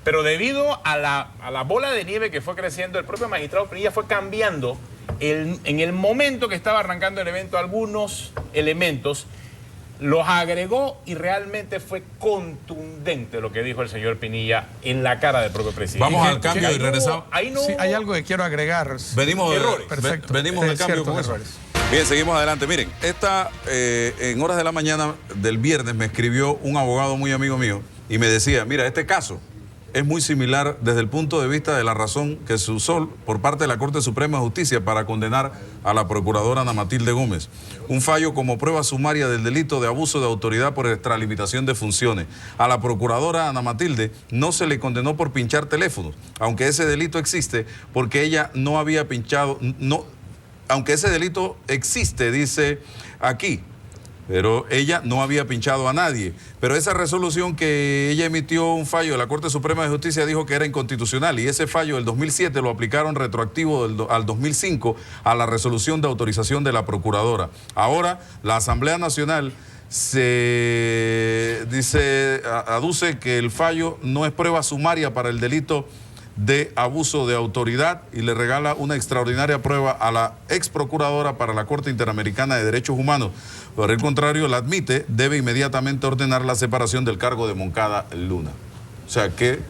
Pero debido a la bola de nieve que fue creciendo, el propio magistrado Pinilla fue cambiando en el momento que estaba arrancando el evento algunos elementos, los agregó y realmente fue contundente lo que dijo el señor Pinilla en la cara del propio presidente. Vamos al cambio y regresamos. Ahí no Sí, hay algo que quiero agregar. Venimos Perfecto. venimos del cambio con eso. Bien, seguimos adelante. Miren, en horas de la mañana del viernes me escribió un abogado muy amigo mío y me decía, mira, este caso es muy similar desde el punto de vista de la razón que se usó por parte de la Corte Suprema de Justicia para condenar a la procuradora Ana Matilde Gómez. Un fallo como prueba sumaria del delito de abuso de autoridad por extralimitación de funciones. A la procuradora Ana Matilde no se le condenó por pinchar teléfonos, aunque ese delito existe porque ella no había pinchado, aunque ese delito existe, dice aquí, pero ella no había pinchado a nadie. Pero esa resolución que ella emitió, un fallo de la Corte Suprema de Justicia, dijo que era inconstitucional, y ese fallo del 2007 lo aplicaron retroactivo al 2005 a la resolución de autorización de la procuradora. Ahora la Asamblea Nacional aduce que el fallo no es prueba sumaria para el delito de abuso de autoridad y le regala una extraordinaria prueba a la ex procuradora para la Corte Interamericana de Derechos Humanos. Por el contrario, la admite, debe inmediatamente ordenar la separación del cargo de Moncada Luna. O sea que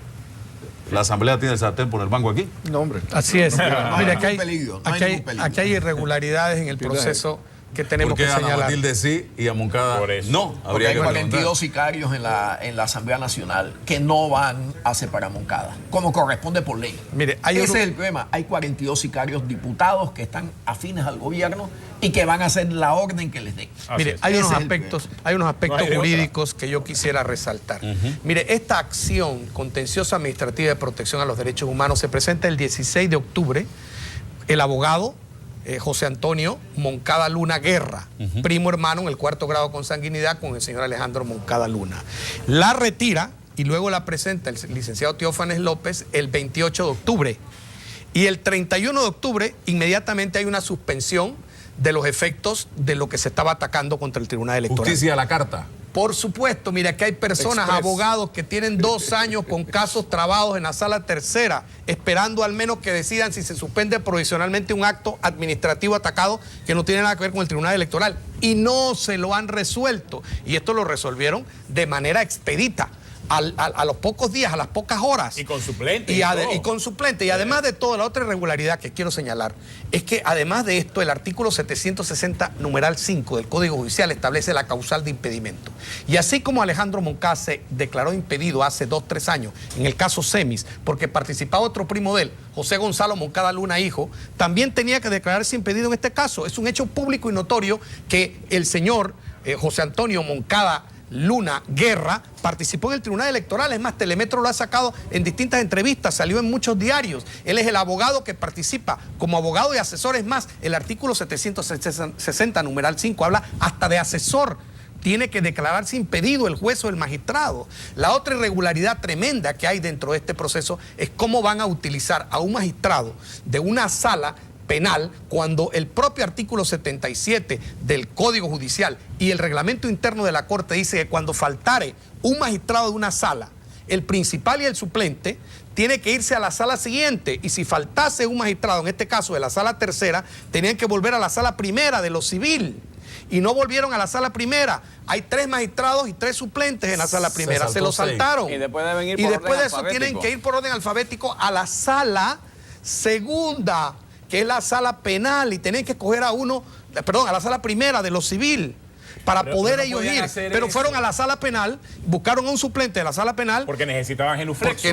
la Asamblea tiene el sartén por el mango aquí. No, hombre. Así es. Mira, aquí hay irregularidades en el Fíjate. proceso que tenemos ¿Por qué que a Ana señalar. Matilde sí y a Moncada Por eso. no? Porque Habría hay que 42 sicarios en la Asamblea Nacional que no van a separar Moncada, como corresponde por ley. Mire, hay Ese un- es el problema. Hay 42 sicarios diputados que están afines al gobierno y que van a hacer la orden que les den. Mire, es. hay Ese unos es el aspectos No hay de jurídicos que yo quisiera resaltar. Mire, esta acción contenciosa administrativa de protección a los derechos humanos se presenta el 16 de octubre. El abogado José Antonio Moncada Luna Guerra, primo hermano en el 4º grado consanguinidad con el señor Alejandro Moncada Luna. La retira y luego la presenta el licenciado Teófanes López el 28 de octubre. Y el 31 de octubre inmediatamente hay una suspensión de los efectos de lo que se estaba atacando contra el Tribunal Electoral. Justicia a la carta. Por supuesto, mira que hay personas, abogados que tienen 2 años con casos trabados en la sala tercera, esperando al menos que decidan si se suspende provisionalmente un acto administrativo atacado que no tiene nada que ver con el Tribunal Electoral. Y no se lo han resuelto. Y esto lo resolvieron de manera expedita. A los pocos días, a las pocas horas. Y con suplente. Y con suplente. Y además de todo, la otra irregularidad que quiero señalar es que además de esto, el artículo 760, numeral 5 del Código Judicial establece la causal de impedimento. Y así como Alejandro Moncada se declaró impedido hace 2 o 3 años, en el caso Semis, porque participaba otro primo de él, José Gonzalo Moncada Luna, hijo, también tenía que declararse impedido en este caso. Es un hecho público y notorio que el señor José Antonio Moncada Luna Guerra participó en el Tribunal Electoral. Es más, Telemetro lo ha sacado en distintas entrevistas, salió en muchos diarios. Él es el abogado que participa como abogado y asesor. Es más, el artículo 760, numeral 5, habla hasta de asesor. Tiene que declararse impedido el juez o el magistrado. La otra irregularidad tremenda que hay dentro de este proceso es cómo van a utilizar a un magistrado de una sala penal cuando el propio artículo 77 del Código Judicial y el reglamento interno de la Corte dice que cuando faltare un magistrado de una sala, el principal y el suplente tiene que irse a la sala siguiente, y si faltase un magistrado, en este caso de la sala tercera, tenían que volver a la sala primera de lo civil. Y no volvieron a la sala primera. Hay 3 magistrados y 3 suplentes en la sala primera. Se lo saltaron. Y después deben ir y por después orden de eso alfabético. tienen que ir por orden alfabético a la sala segunda, que es la sala penal, y tienen que coger a uno, perdón, a la sala primera de lo civil, para poder no ellos podían ir. hacer Pero eso. fueron a la sala penal, buscaron a un suplente de la sala penal. Porque necesitaban genuflexos. Porque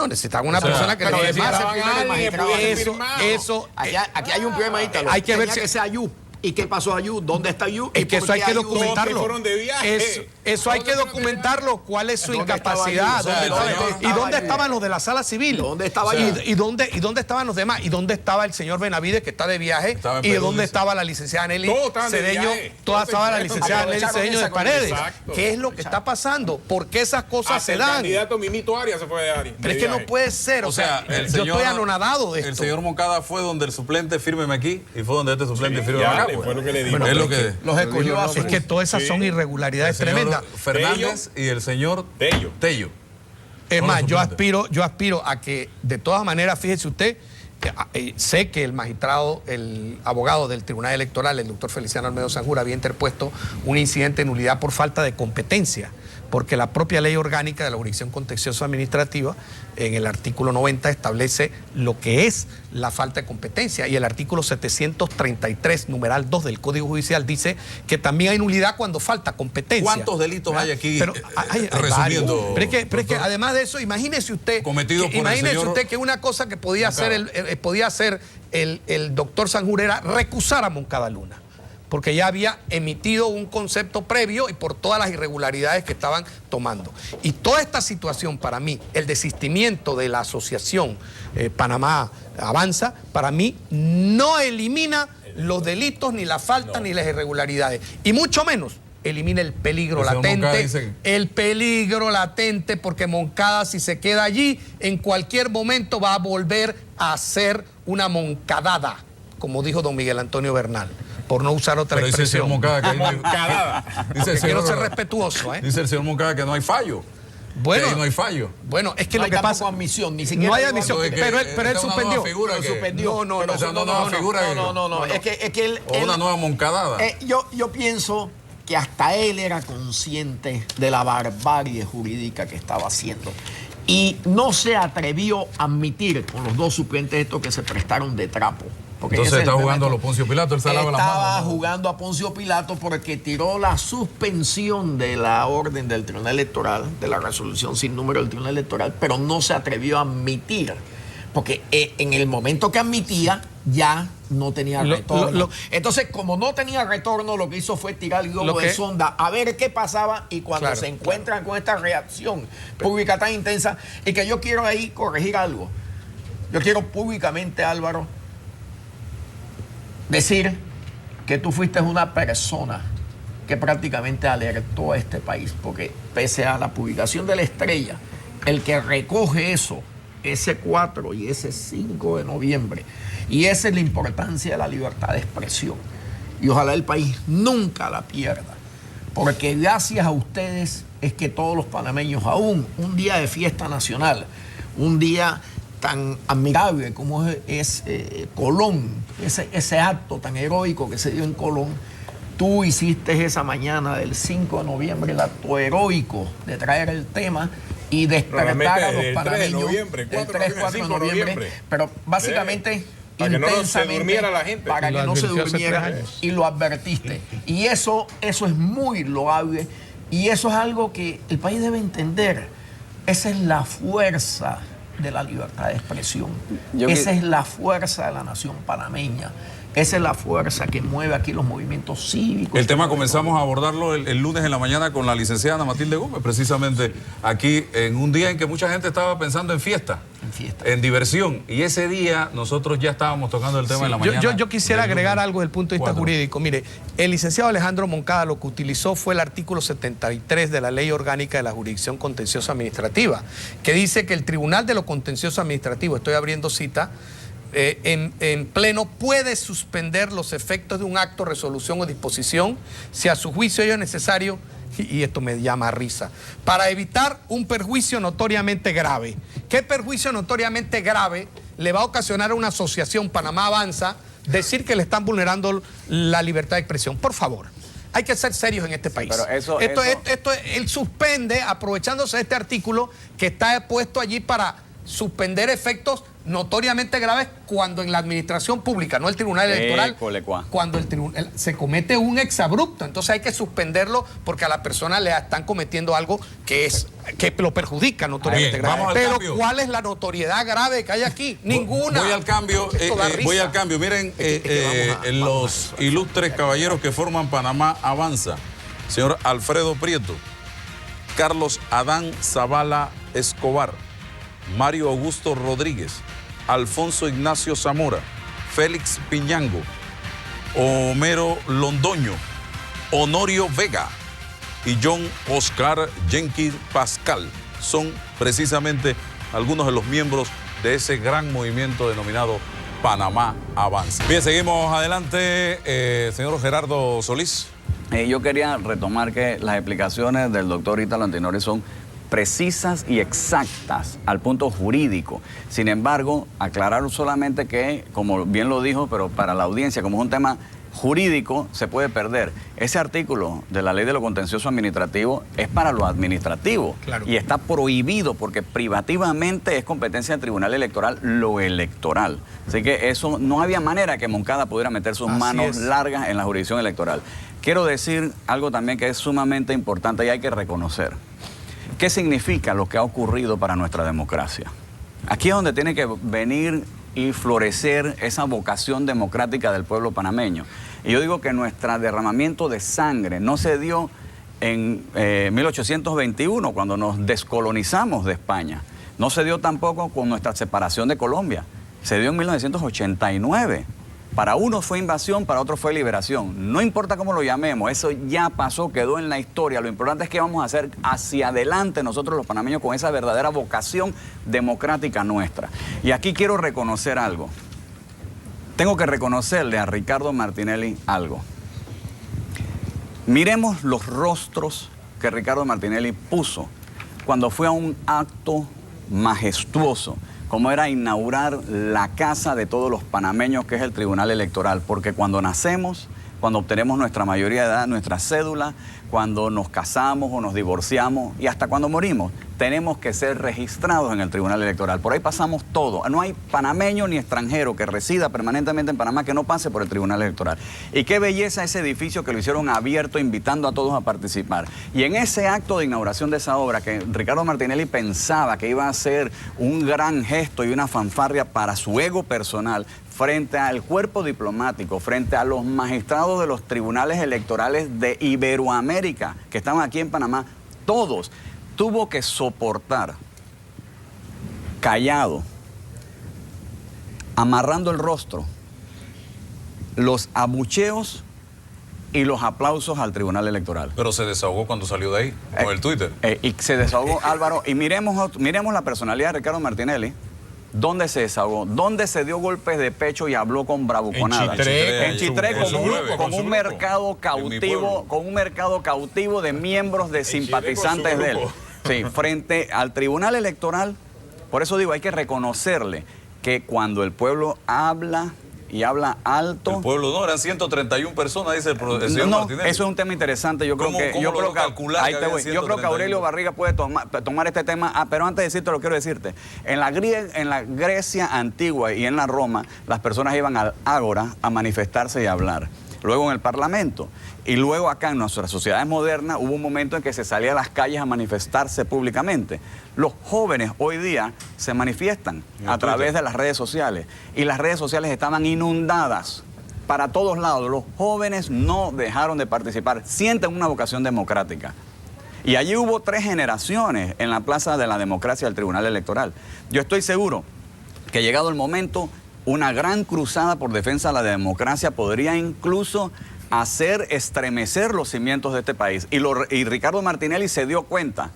necesitaban una persona que pero les además firmara. el primer magistrado eso, Aquí hay un problema ahí, hay que ver Tenía si- que ser Ayú. ¿Y qué pasó a Ayú? ¿Dónde está Ayú? es que eso hay que Todos que documentarlo. fueron de viaje. Eso hay que documentarlo. ¿Cuál es su ¿Dónde estaba incapacidad? Ayú? ¿Dónde O sea, estaba- el señor- ¿Y dónde estaban los de la sala civil? ¿Dónde estaba y, Ayú? y dónde estaban los demás? ¿Y dónde estaba el señor Benavides, que está de viaje? Estaba en ¿Y Perú, dónde dice. estaba la licenciada Nelly Todos estaban de Cedeño? viaje. Toda Todos estaba la se licenciada Nelly aprovecharon Cedeño de esa Paredes. Exacto. ¿Qué es lo que está pasando? ¿Por qué esas cosas Hasta se el dan? candidato Mimito Arias se fue de Pero es que no puede ser. O sea, yo estoy anonadado de el esto. señor Moncada fue donde el suplente fírmeme aquí y fue donde este suplente fírmeme ya, acá. fue lo que le dijo. Es lo que Los escogió a su... Es que todas esas son irregularidades el señor tremendas. Fernández y el señor Tello. Es Son más, los yo aspiro a que, de todas maneras, fíjese usted, sé que el magistrado, el abogado del Tribunal Electoral, el doctor Feliciano Almedo Sanjura, había interpuesto un incidente de nulidad por falta de competencia, porque la propia ley orgánica de la jurisdicción contencioso administrativa, en el artículo 90, establece lo que es la falta de competencia, y el artículo 733, numeral 2 del Código Judicial, dice que también hay nulidad cuando falta competencia. ¿Cuántos delitos hay aquí, Pero hay resumiendo, varios. Pero es que doctor? además de eso, imagínese usted Cometido por el imagínese señor usted que una cosa que podía hacer el doctor Sanjura era recusar a Moncada Luna, porque ya había emitido un concepto previo y por todas las irregularidades que estaban tomando. Y toda esta situación, para mí, el desistimiento de la asociación Panamá Avanza, para mí no elimina los delitos, ni la falta, ni las irregularidades, y mucho menos elimina el peligro El señor Moncada latente. dice- El peligro latente, porque Moncada, si se queda allí, en cualquier momento va a volver a ser una moncadada, como dijo don Miguel Antonio Bernal, por no usar otra Pero dice el señor expresión. Moncada que ahí no hay- Moncada. dice el Porque quiero señor- ser respetuoso, ¿eh? Dice el señor Moncada que no hay fallo. Bueno, Que ahí no hay fallo. bueno, es que No lo hay que tampoco pasa... admisión, ni siquiera... No hay llegó a- admisión, Entonces, pero que él esta es una suspendió. nueva figura Pero que- suspendió. Pero esa es una nueva figura que- No. Es que él... O una nueva moncadada. Yo pienso que hasta él era consciente de la barbarie jurídica que estaba haciendo. Y no se atrevió a admitir con los 2 suplentes estos que se prestaron de trapo. Porque Entonces ese es está el jugando a tema. los Poncio Pilato, él se lava las Estaba manos, ¿no? jugando a Poncio Pilato porque tiró la suspensión de la orden del Tribunal Electoral, de la resolución sin número del Tribunal Electoral, pero no se atrevió a admitir. Porque en el momento que admitía, ya no tenía retorno. Entonces, como no tenía retorno, lo que hizo fue tirar el globo de sonda a ver qué pasaba, y cuando se encuentran con esta reacción pública tan intensa, y que yo quiero ahí corregir algo. Yo quiero públicamente, Álvaro, decir que tú fuiste una persona que prácticamente alertó a este país, porque pese a la publicación de La Estrella, el que recoge eso, ese 4 y ese 5 de noviembre, y esa es la importancia de la libertad de expresión, y ojalá el país nunca la pierda, porque gracias a ustedes es que todos los panameños, aún un día de fiesta nacional, un día tan admirable como es Colón, ese acto tan heroico que se dio en Colón, tú hiciste esa mañana del 5 de noviembre el acto heroico de traer el tema y despertar a los Del 3 de panameños noviembre, del 4 3, 4 de noviembre, pero básicamente para que no se intensamente, durmiera la gente. para Y que lo no se advirtió hace durmiera, 3 años. y lo advertiste, y eso es muy loable, y eso es algo que el país debe entender. Esa es la fuerza de la libertad de expresión. Esa es la fuerza de la nación panameña. Esa es la fuerza que mueve aquí los movimientos cívicos. El tema comenzamos a abordarlo el lunes en la mañana con la licenciada Ana Matilde Gómez, precisamente aquí en un día en que mucha gente estaba pensando en fiesta, en diversión. Y ese día nosotros ya estábamos tocando el tema en la mañana. Yo quisiera agregar algo desde el punto de vista jurídico. Mire, el licenciado Alejandro Moncada lo que utilizó fue el artículo 73 de la Ley Orgánica de la Jurisdicción Contencioso Administrativa, que dice que el Tribunal de lo Contencioso Administrativo, estoy abriendo cita, en pleno puede suspender los efectos de un acto, resolución o disposición si a su juicio ello es necesario, y esto me llama a risa, para evitar un perjuicio notoriamente grave. ¿Qué perjuicio notoriamente grave le va a ocasionar a una asociación Panamá Avanza decir que le están vulnerando la libertad de expresión? Por favor. Hay que ser serios en este país. Pero él suspende, aprovechándose de este artículo que está puesto allí para suspender efectos notoriamente graves cuando en la administración pública, no el Tribunal Electoral, cuando el tribunal se comete un exabrupto, entonces hay que suspenderlo porque a la persona le están cometiendo algo que lo perjudica notoriamente grave. Pero ¿cuál es la notoriedad grave que hay aquí? Ninguna. Voy al cambio. Miren, los ilustres caballeros que forman Panamá Avanza. Señor Alfredo Prieto, Carlos Adán Zavala Escobar, Mario Augusto Rodríguez, Alfonso Ignacio Zamora, Félix Piñango, Homero Londoño, Honorio Vega y John Oscar Jenkins Pascal. Son precisamente algunos de los miembros de ese gran movimiento denominado Panamá Avanza. Bien, seguimos adelante. Señor Gerardo Solís. Yo quería retomar que las explicaciones del doctor Ítalo Antinori son precisas y exactas al punto jurídico. Sin embargo, aclarar solamente que, como bien lo dijo, pero para la audiencia, como es un tema jurídico, se puede perder. Ese artículo de la Ley de lo Contencioso Administrativo es para lo administrativo. Claro. Y está prohibido porque privativamente es competencia del Tribunal Electoral lo electoral. Así que eso no había manera que Moncada pudiera meter sus manos largas en la jurisdicción electoral. Quiero decir algo también que es sumamente importante y hay que reconocer. ¿Qué significa lo que ha ocurrido para nuestra democracia? Aquí es donde tiene que venir y florecer esa vocación democrática del pueblo panameño. Y yo digo que nuestro derramamiento de sangre no se dio en 1821, cuando nos descolonizamos de España. No se dio tampoco con nuestra separación de Colombia. Se dio en 1989. Para unos fue invasión, para otros fue liberación. No importa cómo lo llamemos, eso ya pasó, quedó en la historia. Lo importante es que vamos a hacer hacia adelante nosotros los panameños con esa verdadera vocación democrática nuestra. Y aquí quiero reconocer algo. Tengo que reconocerle a Ricardo Martinelli algo. Miremos los rostros que Ricardo Martinelli puso cuando fue a un acto majestuoso, como era inaugurar la casa de todos los panameños, que es el Tribunal Electoral, porque cuando nacemos, cuando obtenemos nuestra mayoría de edad, nuestra cédula, cuando nos casamos o nos divorciamos y hasta cuando morimos, tenemos que ser registrados en el Tribunal Electoral. Por ahí pasamos todo. No hay panameño ni extranjero que resida permanentemente en Panamá que no pase por el Tribunal Electoral. Y qué belleza ese edificio que lo hicieron abierto, invitando a todos a participar. Y en ese acto de inauguración de esa obra, que Ricardo Martinelli pensaba que iba a ser un gran gesto y una fanfarria para su ego personal, frente al cuerpo diplomático, frente a los magistrados de los tribunales electorales de Iberoamérica, que estaban aquí en Panamá, todos, tuvo que soportar, callado, amarrando el rostro, los abucheos y los aplausos al Tribunal Electoral. Pero se desahogó cuando salió de ahí, con el Twitter. Y se desahogó, Álvaro, y miremos la personalidad de Ricardo Martinelli. ¿Dónde se desahogó? ¿Dónde se dio golpes de pecho y habló con bravuconada? En Chitré, con un mercado cautivo de miembros, de simpatizantes de él. Sí, frente al Tribunal Electoral. Por eso digo, hay que reconocerle que cuando el pueblo habla y habla alto. El pueblo no, eran 131 personas, dice el señor Martinelli. Eso es un tema interesante. Yo creo que Aurelio Barriga puede tomar este tema. Pero antes de decirte, lo quiero decirte. En la Grecia antigua y en la Roma, las personas iban al ágora a manifestarse y a hablar. Luego en el Parlamento. Y luego acá en nuestras sociedades modernas hubo un momento en que se salía a las calles a manifestarse públicamente. Los jóvenes hoy día se manifiestan a través de las redes sociales. Y las redes sociales estaban inundadas para todos lados. Los jóvenes no dejaron de participar, sienten una vocación democrática. Y allí hubo 3 generaciones en la Plaza de la Democracia del Tribunal Electoral. Yo estoy seguro que llegado el momento, una gran cruzada por defensa de la democracia podría incluso hacer estremecer los cimientos de este país. Y Ricardo Martinelli se dio cuenta,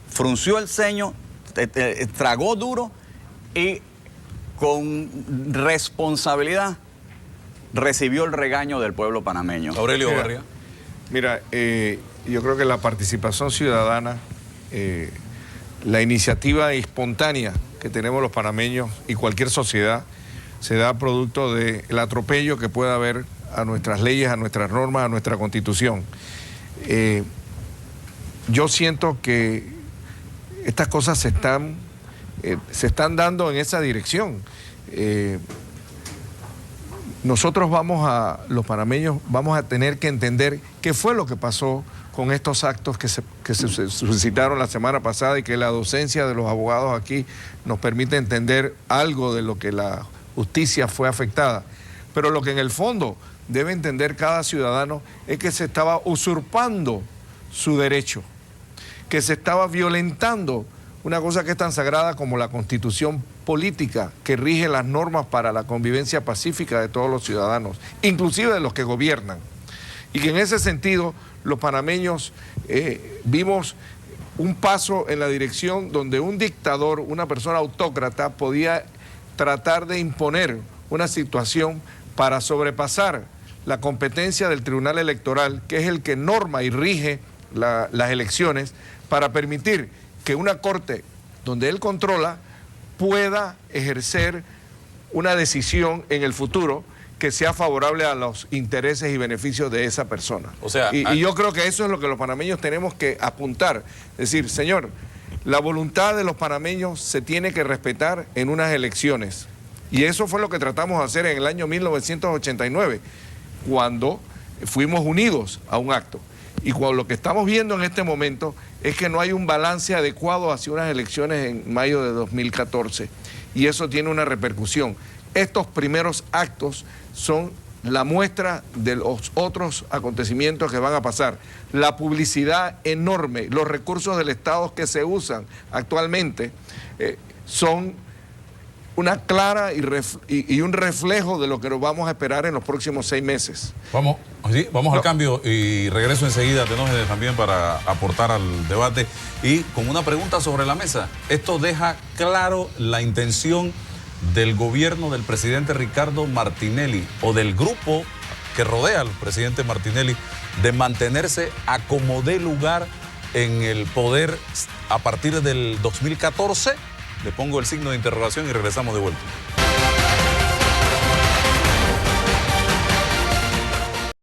frunció el ceño, tragó duro y con responsabilidad recibió el regaño del pueblo panameño. Aurelio Barria. Mira, yo creo que la participación ciudadana, la iniciativa espontánea que tenemos los panameños y cualquier sociedad, se da producto del atropello que pueda haber a nuestras leyes, a nuestras normas, a nuestra Constitución. Yo siento que estas cosas se están dando en esa dirección. Nosotros los panameños, vamos a tener que entender qué fue lo que pasó con estos actos que se suscitaron la semana pasada y que la docencia de los abogados aquí nos permite entender algo de lo que la justicia fue afectada. Pero lo que en el fondo debe entender cada ciudadano es que se estaba usurpando su derecho, que se estaba violentando una cosa que es tan sagrada como la Constitución política que rige las normas para la convivencia pacífica de todos los ciudadanos, inclusive de los que gobiernan. Y que en ese sentido los panameños vimos un paso en la dirección donde un dictador, una persona autócrata, podía tratar de imponer una situación para sobrepasar la competencia del Tribunal Electoral, que es el que norma y rige las elecciones, para permitir que una corte donde él controla pueda ejercer una decisión en el futuro que sea favorable a los intereses y beneficios de esa persona. O sea, y yo creo que eso es lo que los panameños tenemos que apuntar. Es decir, señor, la voluntad de los panameños se tiene que respetar en unas elecciones. Y eso fue lo que tratamos de hacer en el año 1989, cuando fuimos unidos a un acto. Y lo que estamos viendo en este momento es que no hay un balance adecuado hacia unas elecciones en mayo de 2014. Y eso tiene una repercusión. Estos primeros actos son la muestra de los otros acontecimientos que van a pasar. La publicidad enorme, los recursos del Estado que se usan actualmente son una clara y un reflejo de lo que nos vamos a esperar en los próximos 6 meses. Vamos al cambio y regreso enseguida, Tenógenes, también para aportar al debate. Y con una pregunta sobre la mesa. Esto deja claro la intención del gobierno del presidente Ricardo Martinelli o del grupo que rodea al presidente Martinelli de mantenerse a como dé lugar en el poder a partir del 2014. Le pongo el signo de interrogación y regresamos de vuelta.